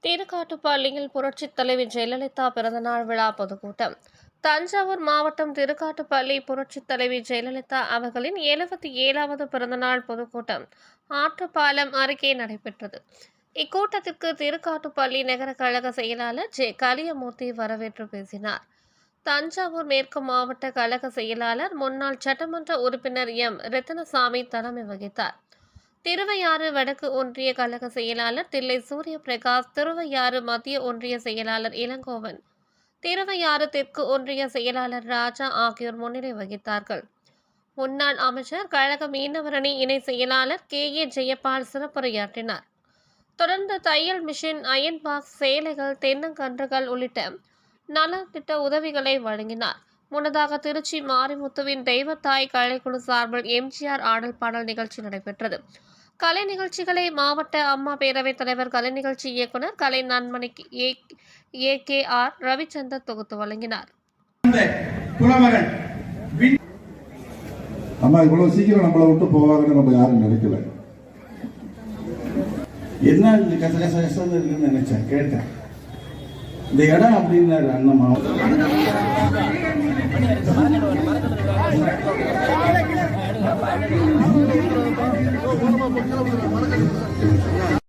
திருக்காட்டுப்பள்ளியில் புரட்சித் தலைவி ஜெயலலிதா பிறந்தநாள் விழா பொதுக்கூட்டம். தஞ்சாவூர் மாவட்டம் திருக்காட்டுப்பள்ளி புரட்சித் தலைவி ஜெயலலிதா அவர்களின் 77வது பிறந்தநாள் பொதுக்கூட்டம் ஆற்றுப்பாலம் அருகே நடைபெற்றது. இக்கூட்டத்திற்கு திருக்காட்டுப்பள்ளி நகர கழக செயலாளர் ஜே. கலியமூர்த்தி வரவேற்று பேசினார். தஞ்சாவூர் மேற்கு மாவட்ட கழக செயலாளர் முன்னாள் சட்டமன்ற உறுப்பினர் எம். ரத்தினசாமி தலைமை வகித்தார். திருவையாறு வடக்கு ஒன்றிய கழக செயலாளர் தில்லை சூரிய பிரகாஷ், திருவையாறு மத்திய ஒன்றிய செயலாளர் இளங்கோவன், திருவையாறு தெற்கு ஒன்றிய செயலாளர் ராஜா ஆகியோர் முன்னிலை வகித்தார்கள். முன்னாள் அமைச்சர் கழக மீனவரணி இணை செயலாளர் கே. ஏ. ஜெயபால் சிறப்புரையாற்றினார். தொடர்ந்து தையல் மிஷின், அயன் பாக்ஸ், சேலைகள், தென்னங்கன்றுகள் உள்ளிட்ட நலத்திட்ட உதவிகளை வழங்கினார். முன்னதாக திருச்சி மாரிமுத்துவின் தெய்வத்தாய் கலைக்குழு சார்பில் எம்ஜிஆர் ஆடல் பாடல் நிகழ்ச்சி நடைபெற்றது. கலை நிகழ்ச்சிகளை மாவட்ட அம்மா பேரவைத் தலைவர், கலை நிகழ்ச்சி இயக்குனர், கலை நன்மணி AKR ரவிச்சந்தர் தொகுத்து வழங்கினார். அம்மா இவ்வளவு சீக்கிரம் நம்மளை விட்டு போவாங்கன்னு நம்ம யாரும் நினைக்கல. என்ன கசகசன்னு இருக்குன்னு நினைச்சேன், கேட்டேன். இந்த இடம் அப்படின்னாரு அண்ணம்மா.